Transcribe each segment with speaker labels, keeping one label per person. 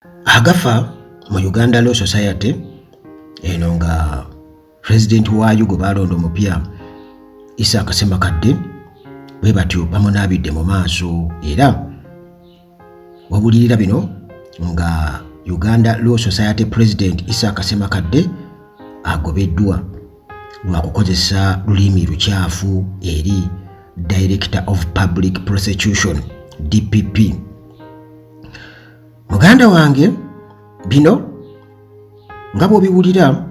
Speaker 1: Agafa mu Uganda Law Society eno nga president waayo gwe balonda omupya Isaac Ssemakadde bwe batyo bamunaabidde mu maaso era wabulirira bino nga Uganda Law Society President Isaac Ssemakadde agobeddwa lwa kukozesa lulimi lukyafu eri Director of Public Prosecution DPP. Muganda wange bino nga bw'obiwulira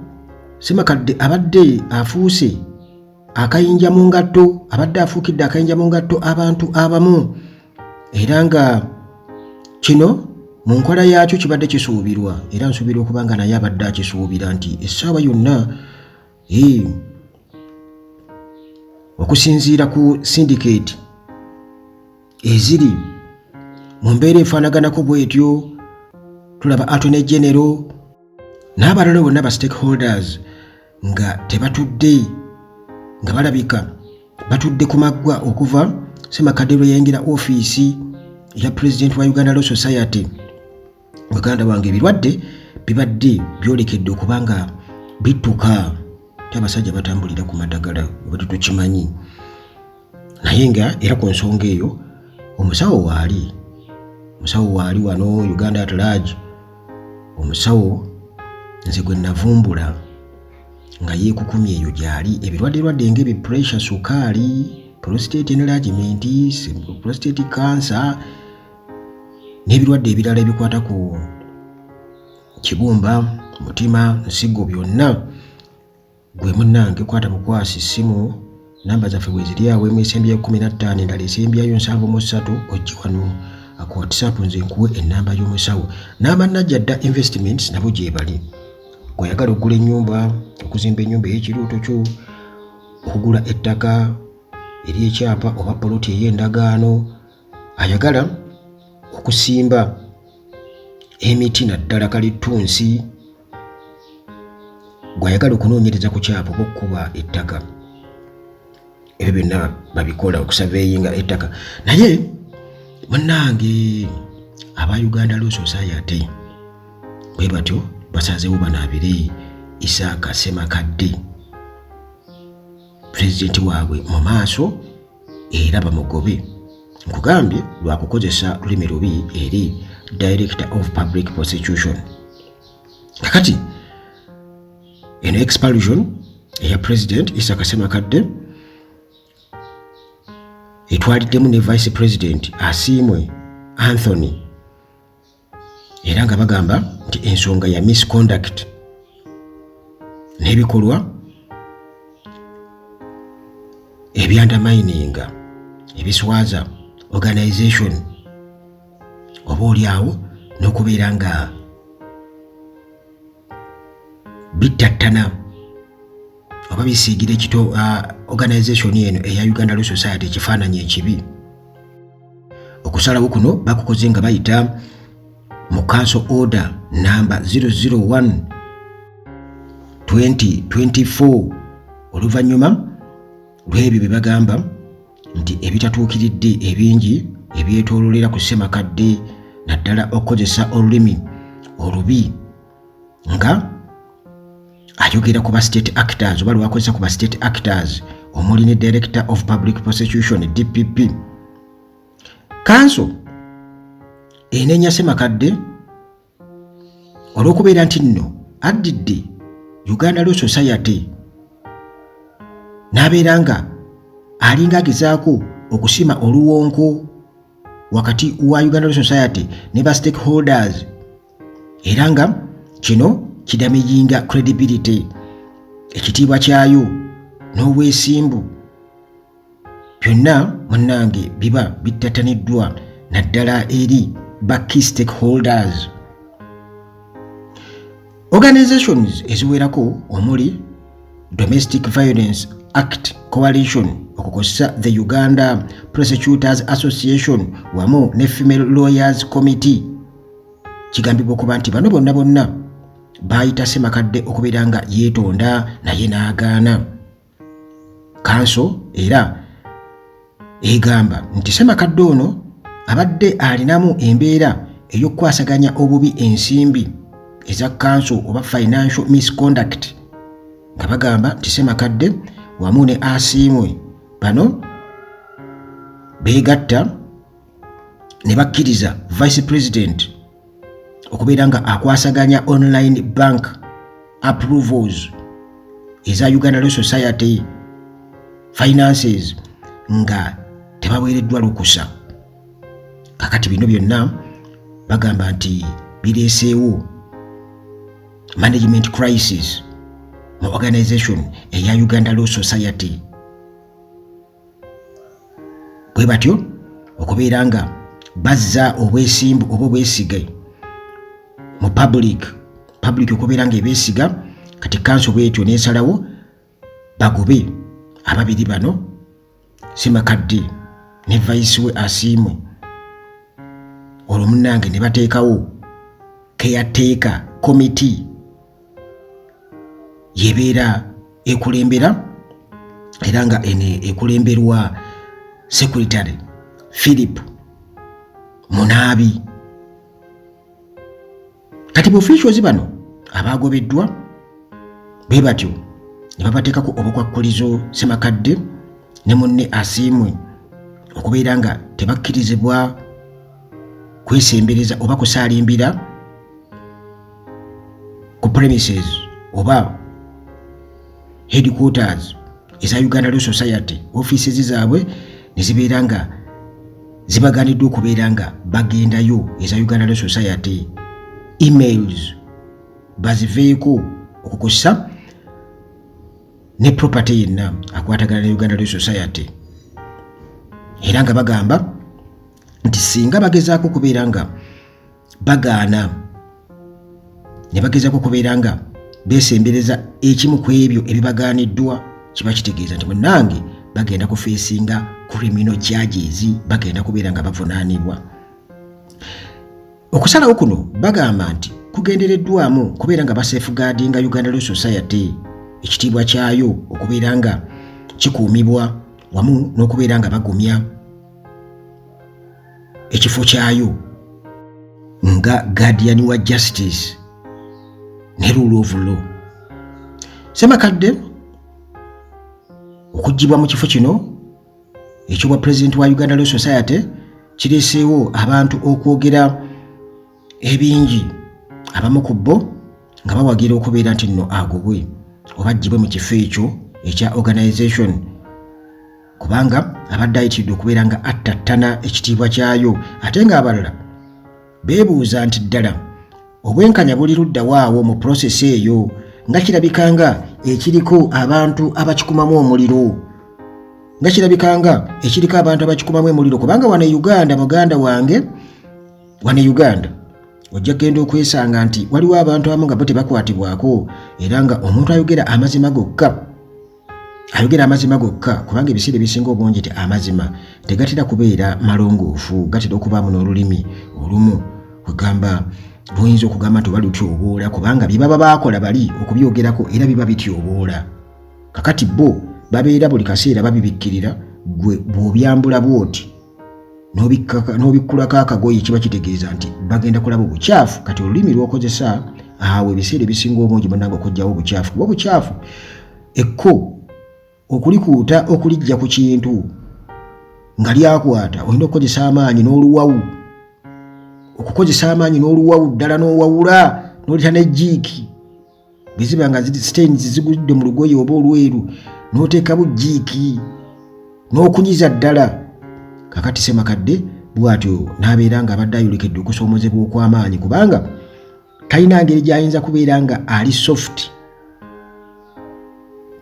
Speaker 1: Ssemakadde abadde afuuse akayinja mu ngatto, abadde afuukidde akayinja mu ngatto abantu abamu era nga kino mu nkola yaakyo kibadde kisuubirwa era nsuubira okuba nga naye abadde akisuubira nti essaawa yonna okusinziira ku syndicate eziri mu mbeera efaanaganako bw'etyo tulaba Attorney General n'abalala bonna ba stakeholders nga tebatudde nga balabika batudde ku maggwa okuva Ssemakadde lwe yayingira ofiisi ya President wa Uganda Law Society. Muganda wange ebirwadde bibadde byolekedde okuba nga bittuka abasajja batambulira ku madagala bwe tukimanyi naye nga era ku nsonga eyo omusawo waali wano Uganda at large. Omusawo nze gwe navumbula nga yeekukumya eyo gyali ebirwadde ng'ebi pressure, sukaali, prostate enlargement, prostate cancer n'ebirwadde ebirala ebikwata ku kibumba, mutima, nsigo byonna. Gwe munnange kwata bukwasi simu namba zaffe bwe ziri awo emu esembyayo 15 endala esembyayo 73 ojje wano aku WhatsApp nze nkuwe ennamba y'omusawo n'amannajjadda investments nabo gye bali. Gw'ayagala okugula ennyumba, okuzimba ennyumba ey'ekirooto kyo, okugula ettaka ery'ekyapa oba poloti ey'endagaano, ayagala okusimba emiti naddala kalittunsi, gw'ayagala okunoonyereza ku kyapa oba okkuba ettaka, ebyo byonna babikola okusaveeyinga ettaka. Naye munnange aba Uganda Law Society bwe batyo basazeewo banaabire Isaac Ssemakadde pulezidenti waabwe mu maaso era bamugobe nkugambye lwa kukozesa lulimi lubi eri Director of Public Prosecution. Kakati eno expulsion eya President Isaac Ssemakadde etwaliddemu ne Vice President Asiimwe Anthony era nga bagamba nti ensonga ya misconduct n'ebikolwa ebyandamininga ebiswaza organization oba oliawo n'okubeera nga bitattana oba bisiigira ekito organization eno eya Uganda Law Society ekifaananyi ekibi. Okusalawo kuno bakukoze nga bayita mu Council Order number 001/2024 oluvannyuma lw'ebyo bye bagamba nti ebitatuukiridde ebingi ebyetooloolera ku Ssemakadde naddala okukozesa olulimi olubi nga ayogera ku ba state actors oba lwakozesa ku ba state actors omuli ne Director of Public Prosecution DPP. Council enenya Ssemakadde olw'okubeera nti nno addidde Uganda Law Society n'abeera nga alinga agezaako okusima oluwonko wakati wa Uganda Law Society ne ba stakeholders era nga kino kidamijinga credibility ekitiibwa kyayo n'obwesimbu byonna munnange biba bitataniddwa naddala eri ba key stakeholders. Organizations eziwerako omuli Domestic Violence Act Coalition okukozesa the Uganda Prosecutors Association wamu ne Female Lawyers Committee kigambibwa okuba nti bano bonna bayita Ssemakadde okubeera nga yeetonda naye n'agaana. Council era egamba nti Ssemakadde ono abadde alinamu embeera ey'okukwasaganya obubi ensimbi eza council oba financial misconduct nga bagamba nti Ssemakadde wamu ne Asiimwe bano beegatta ne bakkiriza Vice President okubeera nga akwasaganya online bank approvals eza Uganda Law Society finances nga tebaweereddwa lukusa. Kakati bino byonna bagamba nti bireeseewo management crisis mu organization eya Uganda Law Society. Bwe batyo okubeera nga bazza obwesimbu oba obwesige mu public okubeera nga ebeesiga, kati council bwetyo neesalawo bagobe ababiri bano Ssemakadde ne Vice we Asiimwe, olwo munnange ne bateekawo caretaker committee yebeera ekulembera era nga ekulemberwa Secretary Philip Munaabi. Kati mu officials bano abaagobeddwa bwe batyo ne babateekako obukwakkulizo Ssemakadde ne munne Asiimwe okubeera nga tebakkirizibwa kwesembereza oba kusaalimbira ku premises oba headquarters eza Uganda Law Society. Offices zaabwe ne zibeera nga zibaganiddwa okubeera nga bagendayo eza Uganda Law Society. Emails baziveeko okukosa ne property yenna akwatagana ne Uganda Law Society, era nga bagamba nti singa bagezaako kubeera nga bagaana ne bagezaako kubeera nga beesembereza ekimu ku ebyo ebibagaaniddwa, kiba kitegeeza nti munnange bagenda kufeesinga criminal charges, bagenda kubeera nga bavunaanibwa. Okusalawo kuno bagamba nti kugendereddwamu kubeera nga basafeguardinga Uganda Law Society, ekitiibwa kyayo okubeera nga kikuumibwa wamu n'okubeera nga bagumya ekifo kyayo nga guardian wa justice ne rule of law. Ssemakadde okugibwa mu kifo kino ekyobwa President wa Uganda Law Society kireeseewo abantu okwogera ebingi, abamu ku bo nga bawagira okubeera nti nno agobwe oba agibwe mu kifo ekyo ekya organization, kubanga abadde ayitiridde okubeera nga attattana ekitiibwa kyayo. Ate ng'abalala beebuuza nti ddala obwenkanya buli ludda waawo mu process eyo, nga kirabikanga ekiriko abantu abakikumamu omuliro, nga kirabikanga ekiriko abantu abakikumamu omuliro, kubanga wano Uganda, muganda wange, wano Uganda ojja genda okwesanga nti waliwo abantu abamu nga bo tebakwatibwako, era nga omuntu ayogera amazima gokka, kubanga ebiseera ebisinga obungi ti amazima tegatera kubeera malongoofu, gatera okubaamu n'olulimi olumu kwegamba luyinza okugamba nti oba lutyoboola, kubanga bye baba baakola bali okubyogerako era biba bityoboola. Kakati bo babeera buli kaseera babibikkirira, gwe bw'obyambula bw'oti n'obikkulako akagoye kiba kitegeeza nti bagenda kulaba obukyafu. Kati olulimi lw'okozesa awo ebiseera ebisinga obungi bannange okugyawo obukyafu, kuba obukyafu ekko okulikuuta okulijja ku kintu nga lyakwata olina okukozesa amaanyi n'oluwawu, okukozesa amaanyi n'oluwawu ddala n'owawula n'olita n'ejjiiki bwe ziba nga stains zigudde mu lugoye oba olweru, n'oteekamu jjiiki n'okunyiza ddala. Kakati Ssemakadde bw'atyo n'abeera nga abadde ayolekedde okusoomozebwa okw'amaanyi, kubanga talina ngeri gy'ayinza kubeera nga ali soft,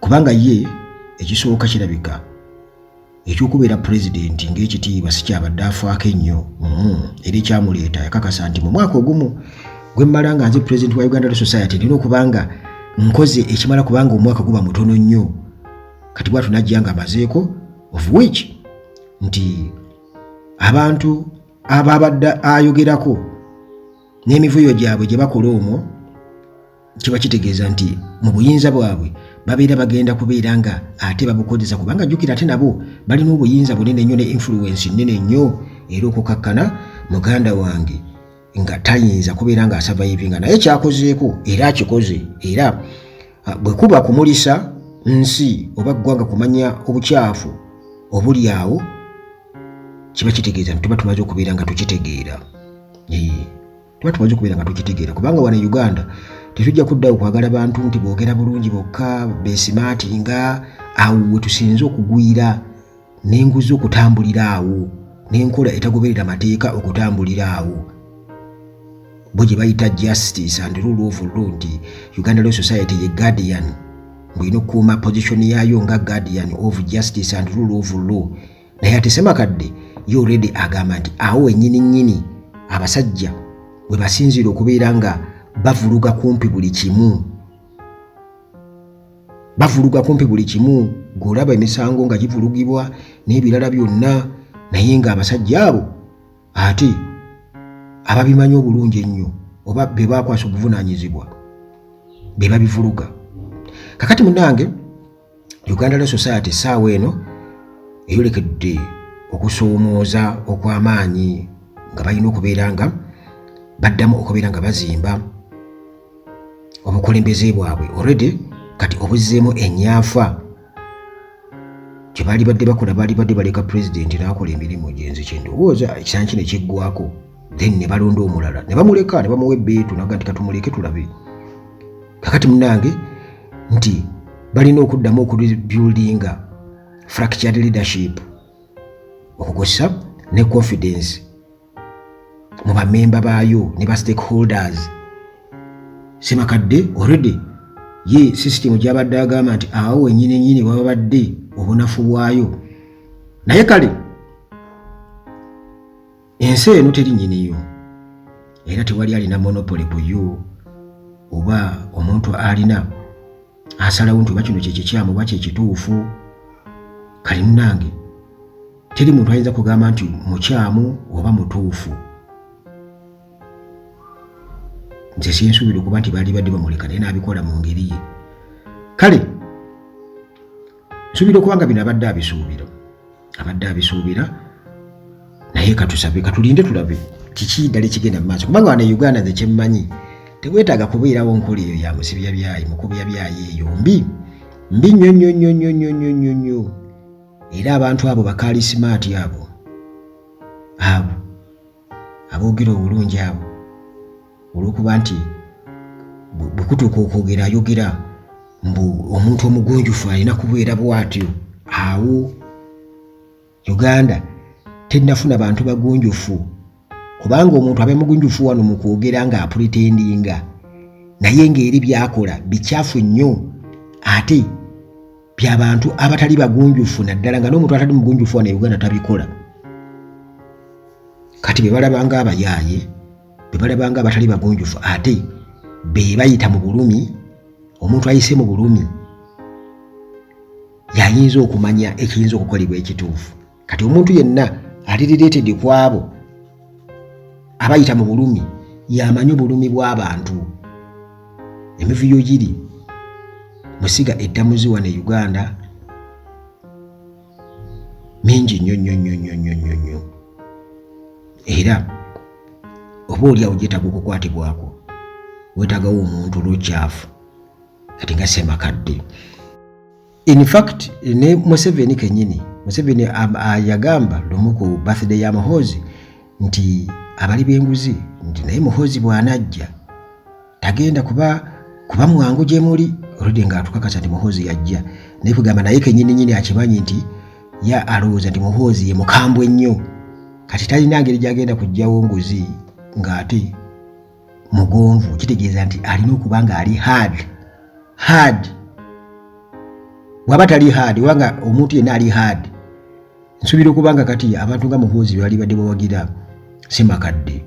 Speaker 1: kubanga ye ekisooka kirabika ekyokubeera pulezidenti ng'ekitiibwa si kyabadde afaako ennyo, era ekyamuleeta yakakasa nti mu mwaka ogumu gwe mmala nga nze pulezidenti wa Uganda Law Society nina okuba nga nkoze ekimala, kubanga omwaka guba mutono nnyo. Kati bw'atyo n'ajja nga amazeeko, of which nti abantu ababadde ayogerako n'emivuyo gyabwe gye bakola omwo kiba kitegeeza nti mu buyinza bwabwe babeera bagenda kubeera nga ate babukozesa, kubanga jjukira ate nabo balina obuyinza bunene nnyo ne influence nnene nnyo, era okukakkana muganda wange nga tayinza kubeera nga survivinga naye kyakozeeko era akikoze era bwe kuba kumulisa nsi oba ggwanga kumanya obukyafu obuli awo kiba kitegeeza nti tuba tumaze okubeera nga tukitegeera tuba tumaze okubeera nga tukitegeera kubanga wano e Uganda tetujja kuddayo kwagala bantu nti boogera bulungi bokka beesimaati nga awo we tusinze okugwira n'enguzi okutambulira awo n'enkola etagoberera mateeka okutambulira awo bo gye bayita justice and rule of law nti Uganda Law Society ye guardian ngwino okukuuma position yaayo nga guardian of justice and rule of law naye ate Ssemakadde ye already agamba nti awo ennyini abasajja bwe basinzira okubeera nga bavuluga kumpi buli kimu ng'olaba emisango nga givulugibwa n'ebirala byonna naye nga abasajja abo ate ababimanyi obulungi ennyo oba be bakwasa obuvunaanyizibwa be babivuluga. Kakati munnange Uganda Law Society essaawa eno eyolekedde okusoomooza okw'amaanyi nga balina okubeera nga baddamu okubeera nga bazimba obukulembeze bwabwe already kati obuzzeemu ennyanfa kye baali badde bakola baali badde baleka pulezidenti n'akola emirimu gyenzi kyendowooza ekisanja kino kiggwako then ne balonda omulala ne bamuleka ne bamuwa ebbeetu naga nti katumuleke tulabe. Kakati munnange nti balina okuddamu okubuildinga fractured leadership okukozesa ne confidence mu bamemba baayo ne ba stakeholders. Ssemakadde already ye system gy'abadde agamba nti awo wennyini baba badde obunafu bwayo naye kale ensi eno teri nnyiniyo era tewali alina monopoly ku yo oba omuntu alina asalawo nti oba kino kyekikyamu oba kyekituufu. Kale munnange teri muntu ayinza kugamba nti mukyamu oba mutuufu. Nze sinsuubira okuba nti baali badde bamuleka naye n'abikola mu ngeri ye. Kale nsuubira okuba nga bino abadde abisuubira naye katusabe katulinde tulabe kiki ddala ekigenda mu maaso kubanga wano e Uganda nze kyemmanyi teweetaaga kubeerawo nkola eyo ya musibya byayi mukubya byayi eyo mbi nnyo era abantu abo bakaalisimaati abo aboogera obulungi abo olw'okuba nti bwe kutuuka okwogera ayogera mbu omuntu omugonjufu alina kubeera bw'atyo. Awo Uganda tennafuna bantu bagonjufu kubanga omuntu abe mugonjufu wano mu kwogera nga apretendinga naye ng'eri byakola bikyafu nnyo ate by'abantu abatali bagonjufu naddala nga n'omuntu atali mugonjufu wano e Uganda tabikola. Kati be balabanga abayaaye be balabanga abatali bagonjufu ate be bayita mu bulumi. Omuntu ayise mu bulumi yayinza okumanya ekiyinza okukolebwa ekituufu. Kati omuntu yenna ali related ku abo abayita mu bulumi yamanya obulumi bw'abantu. Emivuyo giri musiga eddamuzi wano e Uganda mingi nnyo era oba oli awo gyetaaga okukwatibwako weetaagawo omuntu olw'ekyafu kati nga Ssemakadde. In fact ne Museveni kenyini Museveni yagamba lumu ku birthday ya Muhoozi nti abali b'enguzi nti naye Muhoozi bw'anajja tagenda kuba mwangu gye muli already ng'atukakasa nti Muhoozi yajja naye kugamba naye kenyini akimanyi nti ya alowooza nti Muhoozi ye mukambwe ennyo kati talina ngeri gy'agenda kuggyawo nguzi ng'ate mugonvu kitegeeza nti alina okuba nga ali hard waba tali hard wanga omuntu yenna ali hard. Nsuubira okubanga kati abantu nga Muhoozi bali badde bawagira Ssemakadde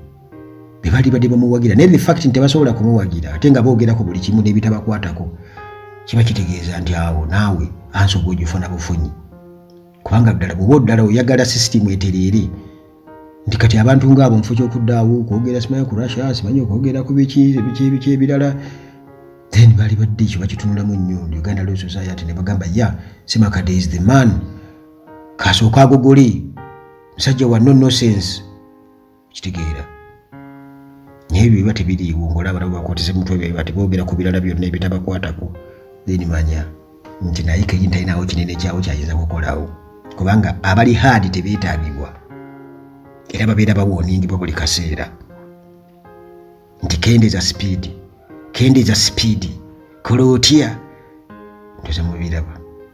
Speaker 1: be bali badde bamuwagira naye the fact nti tebasobola kumuwagira ate nga boogerako buli kimu n'ebitabakwatako kiba kitegeeza nti awo naawe ansoga ogifuna bufunyi kubanga ddala bw'oba oyagala system etereere nti kati abantu ng'abo nfo ky'okuddaawo okwogera simanyi ku Russia simanyi okwogera ku biki ebirala then bali badde ekyo bakitunulamu nnyo Uganda Law Society ne bagamba Ssemakadde is the man kasooka agogole musajja wa no sense kitegeera naye biba tebiriiwo ng'olaba nabo bakwatise mutwe beba teboogera ku birala byonna ebitabakwatako then manya nti naye Keidi talinawo kinene kyawo kyayinza kukolawo kubanga abali haadi tebeetaagibwa era babeera bawooningibwa buli kaseera nti kendeeza sipiidi kola otya ntoza mubiraba